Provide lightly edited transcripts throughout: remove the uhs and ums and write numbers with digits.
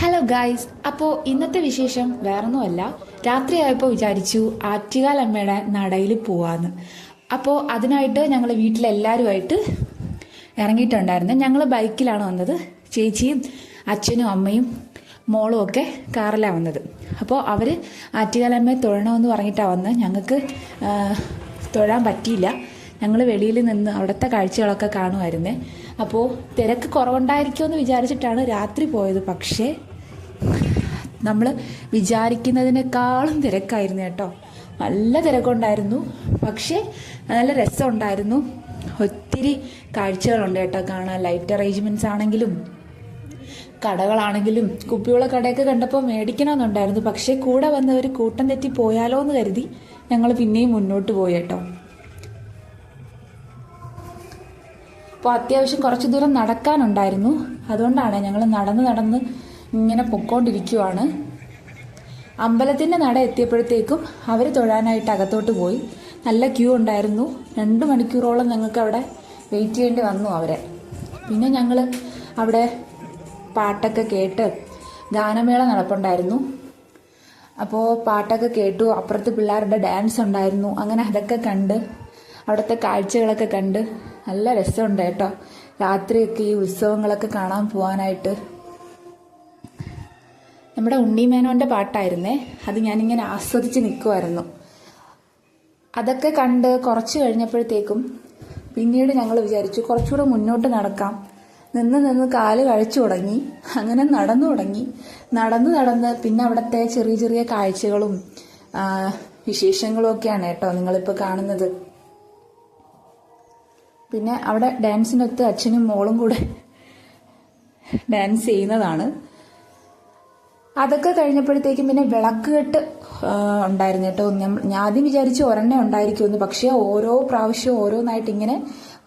Hello guys, അപ്പോൾ ഇന്നത്തെ വിശേഷം വേറൊന്നുമല്ല. രാത്രിയായപ്പോൾ വിചാരിച്ചു ആറ്റുകാലമ്മയുടെ നടയിൽ പോവാന്ന്. അപ്പോൾ അതിനായിട്ട് ഞങ്ങൾ വീട്ടിലെല്ലാവരുമായിട്ട് ഇറങ്ങിയിട്ടുണ്ടായിരുന്നു. ഞങ്ങൾ ബൈക്കിലാണ് വന്നത്. ചേച്ചിയും അച്ഛനും അമ്മയും മോളും ഒക്കെ കാറിലാണ് വന്നത്. അപ്പോൾ അവർ ആറ്റുകാലമ്മയെ തൊഴണമെന്ന് പറഞ്ഞിട്ടാണ് വന്നത്. ഞങ്ങൾക്ക് തൊഴാൻ പറ്റിയില്ല. ഞങ്ങൾ വെളിയിൽ നിന്ന് അവിടുത്തെ കാഴ്ചകളൊക്കെ കാണുമായിരുന്നേ. അപ്പോൾ തിരക്ക് കുറവുണ്ടായിരിക്കുമെന്ന് വിചാരിച്ചിട്ടാണ് രാത്രി പോയത്. പക്ഷേ നമ്മൾ വിചാരിക്കുന്നതിനേക്കാളും തിരക്കായിരുന്നു കേട്ടോ. നല്ല തിരക്കുണ്ടായിരുന്നു, പക്ഷേ നല്ല രസമുണ്ടായിരുന്നു. ഒത്തിരി കാഴ്ചകളുണ്ട് കേട്ടോ കാണാൻ. ലൈറ്റ് അറേഞ്ച്മെൻറ്റ്സ് ആണെങ്കിലും കടകളാണെങ്കിലും കുപ്പിയുള്ള കടയൊക്കെ കണ്ടപ്പോൾ മേടിക്കണമെന്നുണ്ടായിരുന്നു. പക്ഷേ കൂടെ വന്നവർ കൂട്ടം തെറ്റി പോയാലോ എന്ന് കരുതി ഞങ്ങൾ പിന്നെയും മുന്നോട്ട് പോയി കേട്ടോ. അപ്പോൾ അത്യാവശ്യം കുറച്ച് ദൂരം നടക്കാനുണ്ടായിരുന്നു. അതുകൊണ്ടാണ് ഞങ്ങൾ നടന്ന് ഇങ്ങനെ പൊക്കോണ്ടിരിക്കുവാണ്. അമ്പലത്തിൻ്റെ നട എത്തിയപ്പോഴത്തേക്കും അവർ തൊഴാനായിട്ട് അകത്തോട്ട് പോയി. നല്ല ക്യൂ ഉണ്ടായിരുന്നു. 2 മണിക്കൂറോളം ഞങ്ങൾക്ക് അവിടെ വെയിറ്റ് ചെയ്യേണ്ടി വന്നു അവരെ. പിന്നെ ഞങ്ങൾ അവിടെ പാട്ടൊക്കെ കേട്ട് ഗാനമേള നടപ്പുണ്ടായിരുന്നു. അപ്പോൾ പാട്ടൊക്കെ കേട്ടു. അപ്പുറത്ത് പിള്ളേരുടെ ഡാൻസ് ഉണ്ടായിരുന്നു. അങ്ങനെ അതൊക്കെ കണ്ട് അവിടുത്തെ കാഴ്ചകളൊക്കെ കണ്ട് നല്ല രസമുണ്ട് കേട്ടോ. രാത്രിയൊക്കെ ഈ ഉത്സവങ്ങളൊക്കെ കാണാൻ പോകാനായിട്ട്. നമ്മുടെ ഉണ്ണിമേനോൻ്റെ പാട്ടായിരുന്നേ. അത് ഞാനിങ്ങനെ ആസ്വദിച്ച് നിൽക്കുമായിരുന്നു. അതൊക്കെ കണ്ട് കുറച്ച് കഴിഞ്ഞപ്പോഴത്തേക്കും പിന്നീട് ഞങ്ങൾ വിചാരിച്ചു കുറച്ചുകൂടെ മുന്നോട്ട് നടക്കാം. നിന്ന് കാല് കഴിച്ചു തുടങ്ങി. അങ്ങനെ നടന്നു തുടങ്ങി. നടന്ന് പിന്നെ അവിടുത്തെ ചെറിയ ചെറിയ കാഴ്ചകളും വിശേഷങ്ങളും ഒക്കെയാണ് കേട്ടോ നിങ്ങളിപ്പോൾ കാണുന്നത്. പിന്നെ അവിടെ ഡാൻസിനൊത്ത് അച്ഛനും മോളും കൂടെ ഡാൻസ് ചെയ്യുന്നതാണ്. അതൊക്കെ കഴിഞ്ഞപ്പോഴത്തേക്കും പിന്നെ വിളക്കുകെട്ട് ഉണ്ടായിരുന്നു കേട്ടോ. ഞാൻ ആദ്യം വിചാരിച്ചു ഒരെണ്ണേ ഉണ്ടായിരിക്കുമെന്ന്. പക്ഷേ ഓരോ പ്രാവശ്യവും ഓരോന്നായിട്ട് ഇങ്ങനെ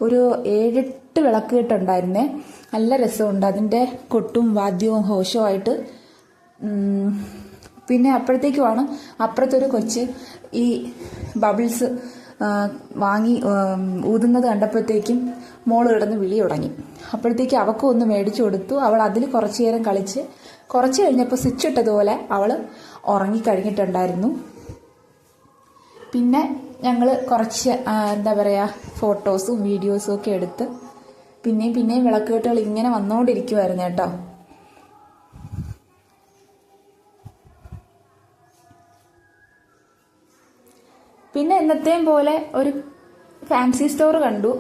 ഒരു 7-8 വിളക്കുകെട്ട് ഉണ്ടായിരുന്നേ. നല്ല രസമുണ്ട്. അതിൻ്റെ കൊട്ടും വാദ്യവും ഹോഷവുമായിട്ട്. പിന്നെ അപ്പോഴത്തേക്കുമാണ് അപ്പുറത്തൊരു കൊച്ച് ഈ ബബിൾസ് വാങ്ങി ഊതുന്നത് കണ്ടപ്പോഴത്തേക്കും മോള് കിടന്ന് വിളി തുടങ്ങി. അപ്പോഴത്തേക്കും അവൾക്കും ഒന്ന് മേടിച്ചു കൊടുത്തു. അവൾ അതിൽ കുറച്ചു നേരം കളിച്ച് കുറച്ച് കഴിഞ്ഞപ്പോൾ സ്വിച്ച് ഇട്ടതുപോലെ അവൾ ഉറങ്ങിക്കഴിഞ്ഞിട്ടുണ്ടായിരുന്നു. പിന്നെ ഞങ്ങൾ കുറച്ച് എന്താ പറയുക ഫോട്ടോസും വീഡിയോസും ഒക്കെ എടുത്ത് പിന്നെയും വിളക്കുകെട്ടുകൾ ഇങ്ങനെ വന്നുകൊണ്ടിരിക്കുമായിരുന്നു കേട്ടോ. പിന്നെ എന്നത്തെയും പോലെ ഒരു ഫാൻസി സ്റ്റോർ കണ്ടു.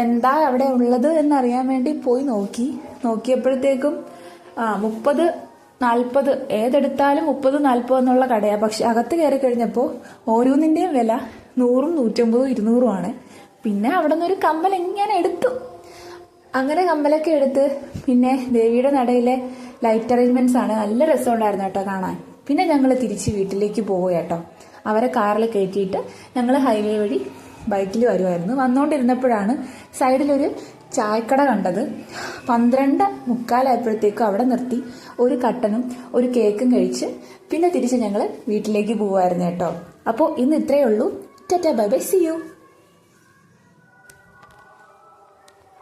എന്താ അവിടെ ഉള്ളത് എന്നറിയാൻ വേണ്ടി പോയി നോക്കിയപ്പോഴത്തേക്കും 30-40 ഏതെടുത്താലും 30-40 എന്നുള്ള കടയാണ്. പക്ഷെ അകത്ത് കയറി കഴിഞ്ഞപ്പോൾ ഓരോന്നിൻ്റെയും വില 100, 150, 200 ആണ്. പിന്നെ അവിടെ നിന്നൊരു കമ്മൽ ഇങ്ങനെ എടുത്തു. അങ്ങനെ കമ്മലൊക്കെ എടുത്ത് പിന്നെ ദേവിയുടെ നടയിലെ ലൈറ്റ് അറേഞ്ച്മെന്റ്സ് ആണ്. നല്ല രസമുണ്ടായിരുന്നു കേട്ടോ കാണാൻ. പിന്നെ ഞങ്ങൾ തിരിച്ച് വീട്ടിലേക്ക് പോകുക കേട്ടോ. അവരെ കാറിൽ കയറ്റിയിട്ട് ഞങ്ങൾ ഹൈവേ വഴി ബൈക്കിൽ വരുമായിരുന്നു. വന്നുകൊണ്ടിരുന്നപ്പോഴാണ് സൈഡിലൊരു ചായക്കട കണ്ടത്. 12:45 അവിടെ നിർത്തി ഒരു കട്ടനും ഒരു കേക്കും കഴിച്ച് പിന്നെ തിരിച്ച് ഞങ്ങൾ വീട്ടിലേക്ക് പോകുമായിരുന്നു കേട്ടോ. അപ്പോൾ ഇന്ന് ഇത്രയേ ഉള്ളൂ. Tata bye bye, see U.